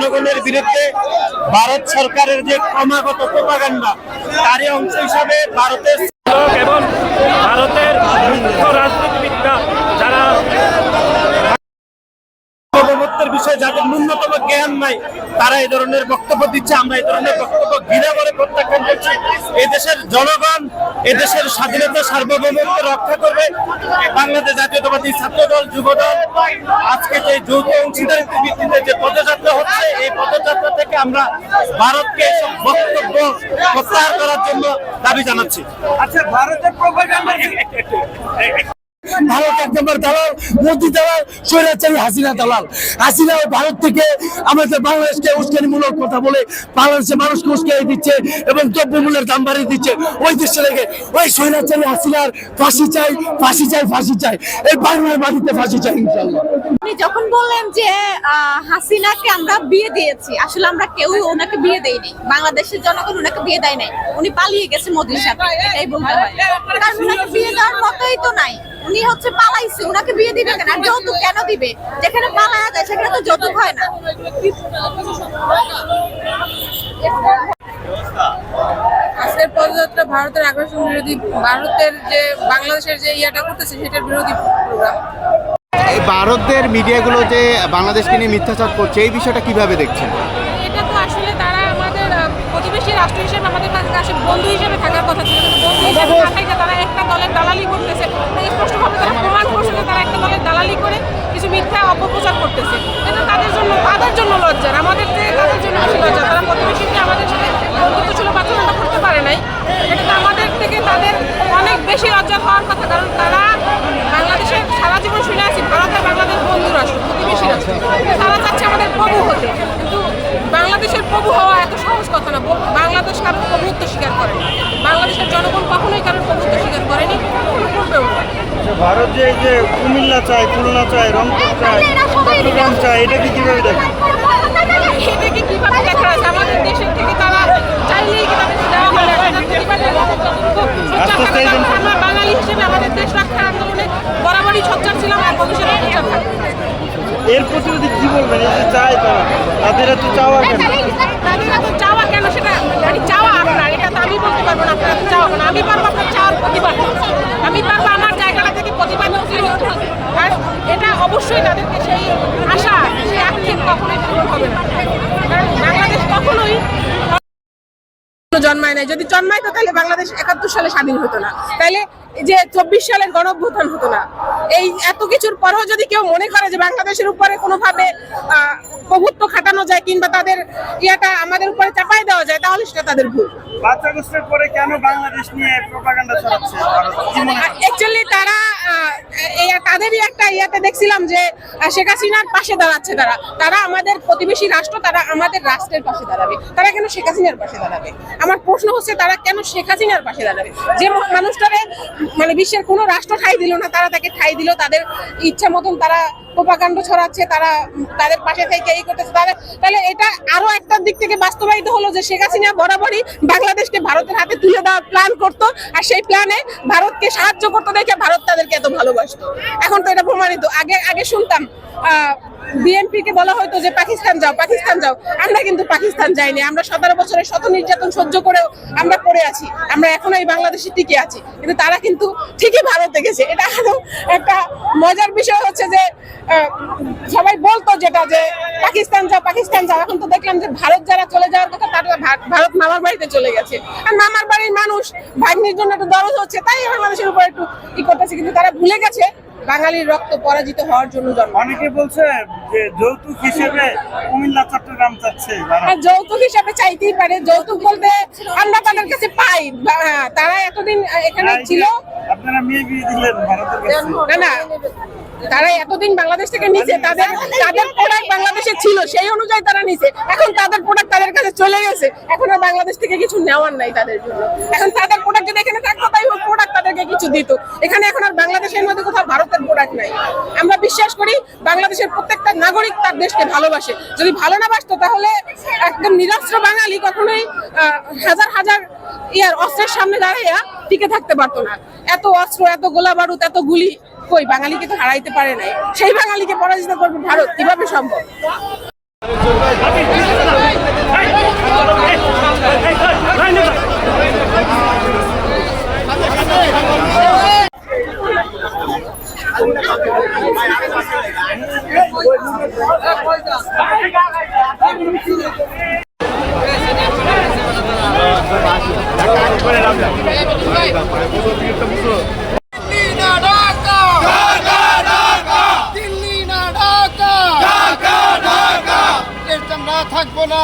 জনগণের বিরুদ্ধে ভারত সরকারের যে ক্রমাগত প্রপাগান্ডা তারই অংশ হিসাবে ভারতের এবং ভারতের মুখ্য রাজনীতিবিদরা যারা সার্বভৌমত্বের বিষয়ে যাদের ন্যূনতম জ্ঞান নাই তারা এই ধরনের বক্তব্য দিচ্ছে। আমরা এই ধরনের বক্তব্য ঘৃণা করে প্রত্যাখ্যান করছি। এদেশের জনগণ এদেশের স্বাধীনতা সার্বভৌমত্ব রক্ষা করবে। বাংলাদেশ জাতীয়তাবাদী ছাত্রদল যুবদল আজকে যে যৌথ অংশীদারিত্বের ভিত্তিতে যে পদযাত্রা হচ্ছে, এই পদযাত্রা থেকে আমরা ভারতকে এসব বক্তব্য প্রত্যাহার করার জন্য দাবি জানাচ্ছি। আচ্ছা, ভারতের প্রোপাগান্ডা ভারত এক নম্বর দালাল, মোদী দালাল, স্বৈরাচারী হাসিনা দালাল। হাসিনা ভারত থেকে আমাদের বাংলাদেশকে উস্কানিমূলক কথা বলে বাংলাদেশের মানুষকে উস্কানি দিচ্ছে এবং দ্রব্যমূল্যের দাম বাড়িয়ে দিচ্ছে। ওই দেশে রেখে ওই স্বৈরাচারী হাসিনার ফাঁসি চাই, ফাঁসি চাই, ফাঁসি চাই। এই বাংলার মাটিতে ফাঁসি চাই ইনশাআল্লাহ। আপনি যখন বললেন যে হাসিনাকে আমরা বিয়ে দিয়েছি, আসলে আমরা কেউ ওনাকে বিয়ে দেইনি, বাংলাদেশের জনগণ ওনাকে বিয়ে দেয় নাই। উনি পালিয়ে গেছে মোদির সাথে, এটাই বলতে হয়। কারণ ওনাকে বিয়ে দেওয়ার মতোই তো নাই, উনি হচ্ছে পালাইছে। ওনাকে বিয়ে দিবে কেন? আর যৌতুক কেন দিবে? যেখানে পালায়া যায় সেখানে তো যৌতুক হয় না। আজকের পদযাত্রা ভারতের আগ্রাসন বিরোধী, ভারতের যে বাংলাদেশের যে ইয়াটা করতেছে সেটার বিরোধী প্রোগ্রাম। এই ভারতের মিডিয়াগুলো যে বাংলাদেশকে নিয়ে মিথ্যাচার করছে, এই বিষয়টা কিভাবে দেখছেন? এটা তো আসলে তারা আমাদের প্রতিবেশী রাষ্ট্র হিসেবে আমাদের কাছে বন্ধু হিসেবে থাকার কথা ছিল, কিন্তু বন্ধু হিসেবে না থেকে তারা একটা দলের দালালি করতেছে। স্পষ্টভাবে তারা প্রমাণ করছে যে তারা একটা দলের দালালি করে কিছু মিথ্যা অপপ্রচার করতেছে। এটা তাদের জন্য লজ্জার, আমাদের থেকে তাদের জন্য বেশি লজ্জা। তারা প্রতিবেশীকে আমাদের সাথে বন্ধুত্ব ছিল বাচ্চাটা করতে পারে নাই, এটা তো আমাদের থেকে তাদের অনেক বেশি লজ্জা হওয়ার কথা। কারণ তারা বাংলাদেশের সারা জীবন শুনে আছি ভারতের বাংলাদেশ বন্ধু রাষ্ট্র, প্রতিবেশী রাষ্ট্র। তারা চাচ্ছে আমাদের প্রভু হতে, কিন্তু বাংলাদেশের প্রভু হওয়া এত সহজ কথা না। বাংলাদেশ কারোর প্রভুত্ব স্বীকার করে না, বাংলাদেশের জনগণ কখনোই কারোর প্রভুত্ব স্বীকার করেনি, কখনো করবেও না। ভারত যে কুমিল্লা চায়, খুলনা চায়, রংপুর চায়, চট্টগ্রাম চায়, এটাকে কিভাবে দেখেন? এটাকে কিভাবে দেখা আছে? আমাদের দেশের থেকে তারা চাইলেই কি তাদেরকে দেওয়া হয় না? আমরা বাঙালি হিসেবে আমাদের দেশ রক্ষার আন্দোলনে বরাবরই সোচ্চার ছিলাম, আর ভবিষ্যতে সোচ্চার থাকবো। এর প্রতিনিধি কি বলবেন? এই যে চায় তারা, তাদের এত চাওয়া কেন? তাদের এত চাওয়া কেন সেটা চাওয়া আপনার, এটা তো আমি বলতে পারবো না আপনার এত চাওয়া কেন। আমি পারবো আপনার চাওয়ার প্রতিবাদ, আমি পারবো আমার জায়গাটা থেকে প্রতিবাদ প্রতিরোধ। আর এটা অবশ্যই তাদেরকে সেই আশা, সেই আক্ষেপ কখনোই পূরণ হবে না। কারণ বাংলাদেশ কখনোই জন্মায় নাই। যদি জন্মাইতো তাহলে বাংলাদেশ ৭১ সালে স্বাধীন হতো না, তাহলে যে ২৪ সালের গণঅভ্যুত্থান হতো না। এই এত কিছুর পরেও যদি কেউ মনে করে যে বাংলাদেশের উপরে কোনোভাবে প্রভুত্ব খাটানো যায় কিংবা তাদের ইয়াটা আমাদের উপরে চাপাই দেওয়া যায়, তাহলে সেটা তাদের ভুল। বাচ্চা গোষ্ঠীর পরে কেন বাংলাদেশ নিয়ে প্রোপাগান্ডা ছড়াচ্ছে? অ্যাকচুয়ালি তারা তাদেরই একটা ইয়াতে দেখছিলাম যে শেখ হাসিনার পাশে দাঁড়াচ্ছে। তারা আমাদের প্রতিবেশী রাষ্ট্র, তারা আমাদের রাষ্ট্রের পাশে দাঁড়াবে। তারা কেন শেখ হাসিনার পাশে দাঁড়াবে? আমার প্রশ্ন হচ্ছে তারা কেন শেখ হাসিনার পাশে দাঁড়াবে? যে মানুষটারে মানে বিশ্বের কোনো রাষ্ট্র ঠাঁই দিল না, তারা তাকে ঠাঁই দিল। তাদের ইচ্ছা মতন তারা প্রোপাগান্ডা ছড়াচ্ছে, তারা তাদের পাশে থেকে এই করতেছে। তাহলে এটা আরো একটা দিক থেকে বাস্তবায়িত হলো যে শেখ হাসিনা বরাবরই বাংলাদেশকে ভারতের হাতে তুলে দেওয়ার প্ল্যান করতো, আর সেই প্ল্যানে ভারতকে সাহায্য করতে দেখে ভারত তাদেরকে এত ভালোবাসতো। এখন তো এটা প্রমাণিত। আগে শুনতাম বিএনপি কে বলা হয়তো যে পাকিস্তান যাও, পাকিস্তান যাও। আমরা কিন্তু পাকিস্তান যাইনি। আমরা ১৭ বছরের শত নির্যাতন সহ্য করেও আমরা পড়ে আছি, আমরা এখনো এই বাংলাদেশে টিকে আছি, কিন্তু তারা কিন্তু ঠিকই ভারতে গেছে। এটা আরো একটা মজার বিষয় হচ্ছে যে সবাই বলতো যেটা যে পাকিস্তান যাও, পাকিস্তান যাও। এখন তো দেখলাম যে ভারত যারা চলে যাওয়ার কথা তারা ভারত মামার বাড়িতে চলে গেছে। আর মামার বাড়ির মানুষ ভাগ্নির জন্য একটু দরদ হচ্ছে, তাই বাংলাদেশের উপর একটু ই করতেছে, কিন্তু তারা ভুলে গেছে বাঙালির রক্ত পরাজিত হওয়ার জন্য জন্ম। অনেকে বলছে যে যৌতুক হিসেবে কুমিল্লা চট্টগ্রাম চাচ্ছে। যৌতুক হিসাবে চাইতেই পারে। যৌতুক বলতে আমরা তাদের কাছে পাই, তারা এতদিন এখানে ছিল। আপনারা মেয়ে বিয়ে দিলেন ভারতের কাছে? না, তারা এতদিন বাংলাদেশ থেকে নিছে, তাদের প্রোডাক্ট বাংলাদেশে ছিল, সেই অনুযায়ী তারা নিছে। এখন তাদের প্রোডাক্ট তাদের কাছে চলে গেছে, এখন আর বাংলাদেশ থেকে কিছু নেওয়ার নাই তাদের জন্য। এখন তাদের প্রোডাক্ট যদি এখানে থাকতো তাই প্রোডাক্ট তাদেরকে কিছু দিত। এখানে এখন আর বাংলাদেশের মধ্যে কোথাও ভারতের প্রোডাক্ট নাই। আমরা বিশ্বাস করি বাংলাদেশের প্রত্যেকটা নাগরিক তার দেশকে ভালোবাসে। যদি ভালো না বাসতো তাহলে একদম নিরস্ত্র বাঙালি কখনোই হাজার হাজার অস্ত্রের সামনে দাঁড়াইয়া টিকে থাকতে পারতো না। এত অস্ত্র, এত গোলা বারুদ, এত গুলি কই বাঙালিকে তো হারাইতে পারে নাই। সেই বাঙালিকে পরাজিত করবে ভারত, কিভাবে সম্ভব? থাকবো না।